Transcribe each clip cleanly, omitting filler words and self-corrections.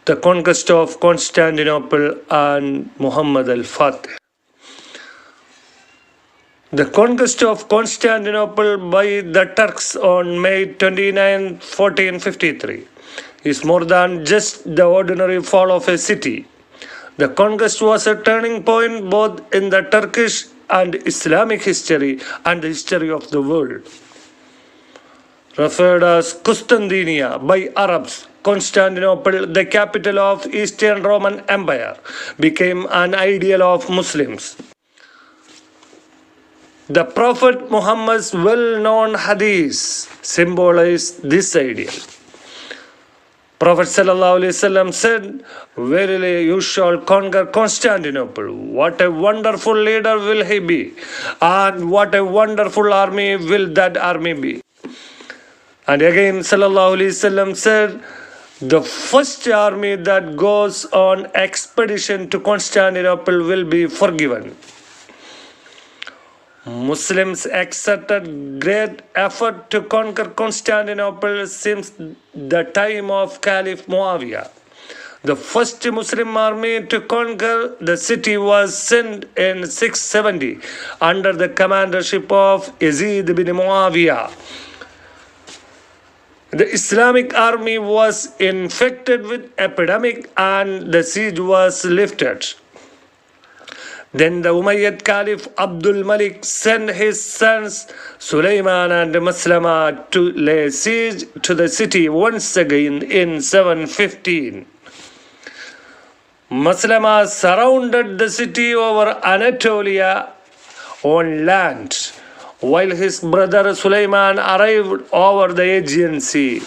the conquest of Constantinople and Muhammad al-Fatih. The conquest of Constantinople by the Turks on May 29, 1453 is more than just the ordinary fall of a city. The conquest was a turning point both in the Turkish and Islamic history and the history of the world. Referred as Constantinia by Arabs, Constantinople, the capital of Eastern Roman Empire, became an ideal of Muslims. The Prophet Muhammad's well-known hadith symbolized this ideal. Prophet ﷺ said, "Verily you shall conquer Constantinople. What a wonderful leader will he be, and what a wonderful army will that army be." And again ﷺ said, "The first army that goes on expedition to Constantinople will be forgiven." Muslims exerted great effort to conquer Constantinople since the time of Caliph Muawiyah. The first Muslim army to conquer the city was sent in 670 under the commandership of Yazid bin Muawiyah. The Islamic army was infected with epidemic and the siege was lifted. Then the Umayyad Caliph Abdul Malik sent his sons Sulaiman and Maslama to lay siege to the city once again in 715. Maslama surrounded the city over Anatolia on land, while his brother Sulaiman arrived over the Aegean Sea.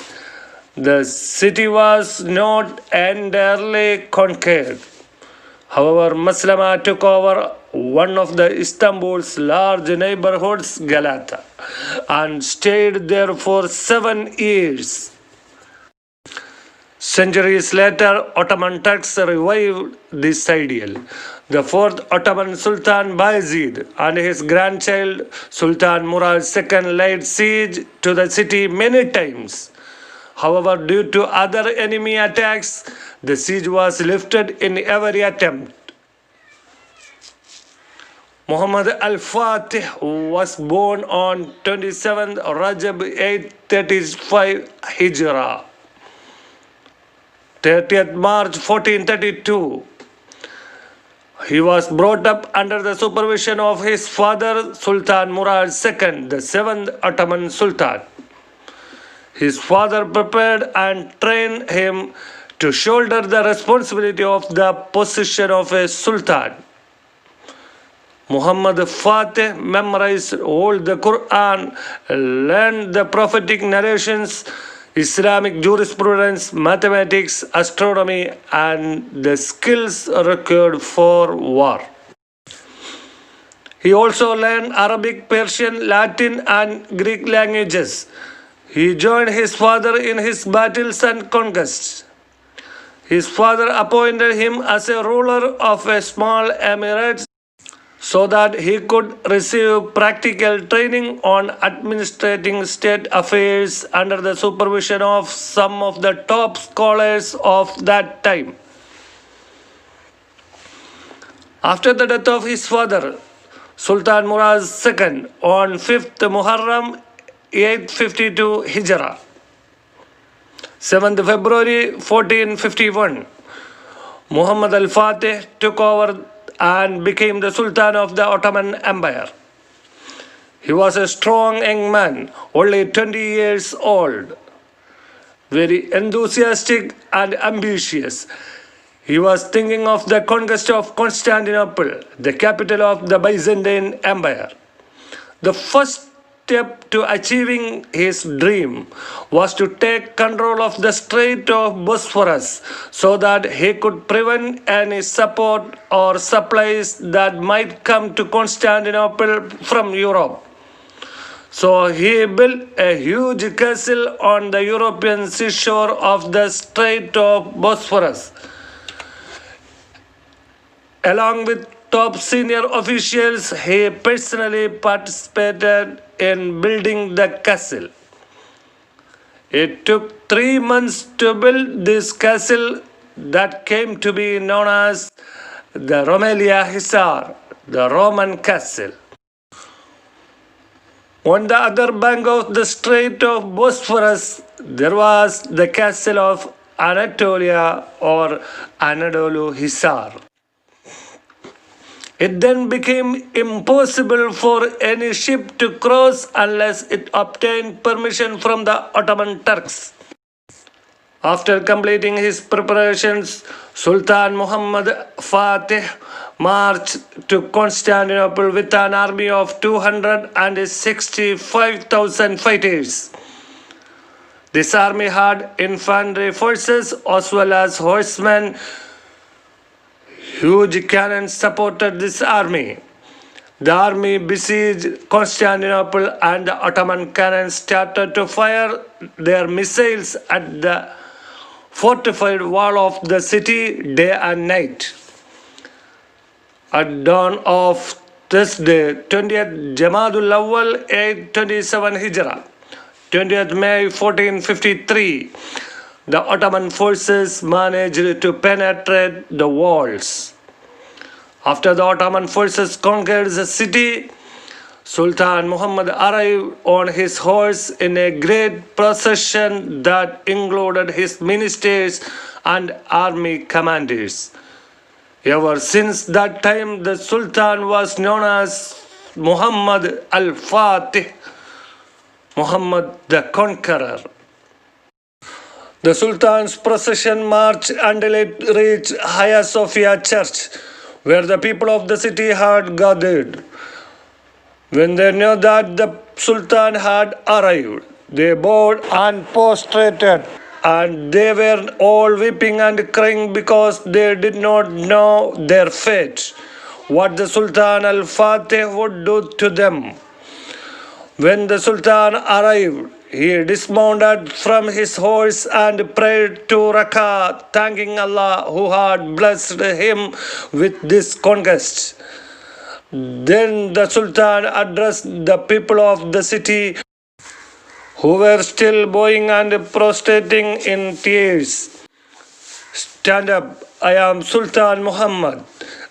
The city was not entirely conquered. However, Maslama took over one of the Istanbul's large neighborhoods, Galata, and stayed there for 7 years. Centuries later, Ottoman Turks revived this ideal. The fourth Ottoman Sultan Bayezid and his grandchild Sultan Murad II laid siege to the city many times. However, due to other enemy attacks, the siege was lifted in every attempt. Muhammad al-Fatih was born on 27th Rajab 835 Hijrah, 30th March 1432. He was brought up under the supervision of his father Sultan Murad II, the 7th Ottoman Sultan. His father prepared and trained him to shoulder the responsibility of the position of a sultan. Muhammad Fatih memorized all the Quran, learned the prophetic narrations, Islamic jurisprudence, mathematics, astronomy, and the skills required for war. He also learned Arabic, Persian, Latin, and Greek languages. He joined his father in his battles and conquests. His father appointed him as a ruler of a small emirate so that he could receive practical training on administrating state affairs under the supervision of some of the top scholars of that time. After the death of his father, Sultan Murad II, on 5th Muharram 852 Hijrah, 7th February 1451, Muhammad al-Fatih took over and became the Sultan of the Ottoman Empire. He was a strong young man, only 20 years old, very enthusiastic and ambitious. He was thinking of the conquest of Constantinople, the capital of the Byzantine Empire. The first step to achieving his dream was to take control of the Strait of Bosphorus so that he could prevent any support or supplies that might come to Constantinople from Europe. So he built a huge castle on the European seashore of the Strait of Bosphorus. Along with top senior officials, he personally participated in building the castle. It took 3 months to build this castle that came to be known as the Romelia Hisar, the Roman castle. On the other bank of the Strait of Bosphorus, there was the castle of Anatolia or Anadolu Hisar. It then became impossible for any ship to cross unless it obtained permission from the Ottoman Turks. After completing his preparations, Sultan Muhammad Fatih marched to Constantinople with an army of 265,000 fighters. This army had infantry forces as well as horsemen. Huge cannons supported this army. The army besieged Constantinople and the Ottoman cannons started to fire their missiles at the fortified wall of the city day and night. At dawn of Thursday, 20th Jamadul Awwal 827 Hijrah, 20th May 1453, the Ottoman forces managed to penetrate the walls. After the Ottoman forces conquered the city, Sultan Muhammad arrived on his horse in a great procession that included his ministers and army commanders. Ever since that time, the Sultan was known as Muhammad al-Fatih, Muhammad the Conqueror. The Sultan's procession marched until it reached Hagia Sophia Church, where the people of the city had gathered. When they knew that the Sultan had arrived, they bowed and prostrated, and they were all weeping and crying because they did not know their fate, what the Sultan al-Fatih would do to them. When the Sultan arrived, he dismounted from his horse and prayed 2 rak'ah, thanking Allah who had blessed him with this conquest. Then the Sultan addressed the people of the city, who were still bowing and prostrating in tears. Stand up, I am Sultan Muhammad,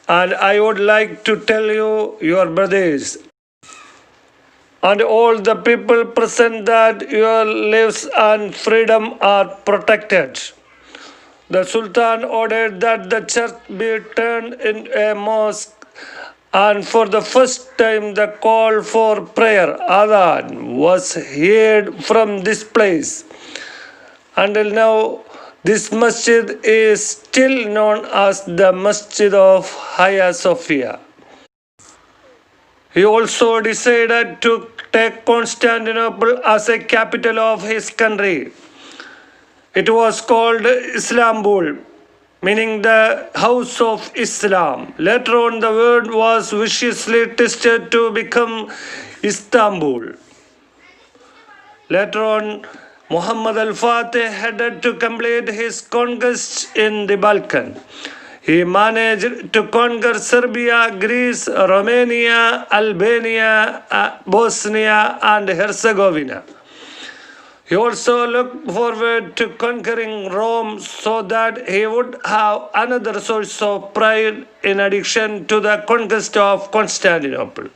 and I would like to tell you, your brothers, and all the people present, that your lives and freedom are protected. The Sultan ordered that the church be turned into a mosque, and for the first time the call for prayer, adhan, was heard from this place. Until now, this masjid is still known as the Masjid of Hagia Sophia. He also decided to take Constantinople as a capital of his country. It was called Istanbul, meaning the house of Islam. Later on, the word was viciously twisted to become Istanbul. Later on, Muhammad al-Fatih headed to complete his conquest in the Balkan. He managed to conquer Serbia, Greece, Romania, Albania, Bosnia, and Herzegovina. He also looked forward to conquering Rome so that he would have another source of pride in addition to the conquest of Constantinople.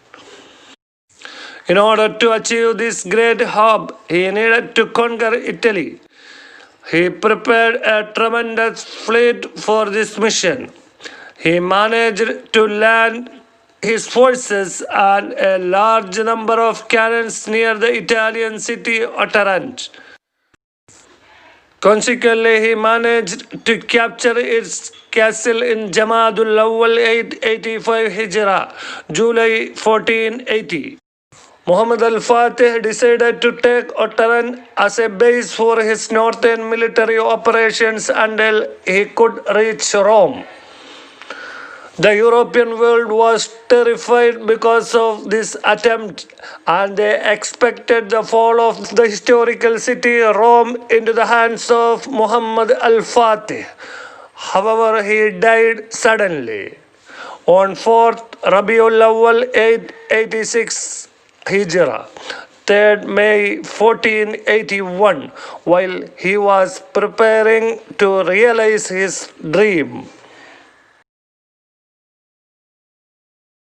In order to achieve this great hope, he needed to conquer Italy. He prepared a tremendous fleet for this mission. He managed to land his forces and a large number of cannons near the Italian city Otranto. Consequently, he managed to capture its castle in Jamadul Awwal 885 Hijrah, July 1480. Muhammad al-Fatih decided to take Otranto as a base for his northern military operations until he could reach Rome. The European world was terrified because of this attempt, and they expected the fall of the historical city Rome into the hands of Muhammad al-Fatih. However, he died suddenly on 4th Rabiul Awwal 886 Hijrah, 3rd May 1481, while he was preparing to realize his dream.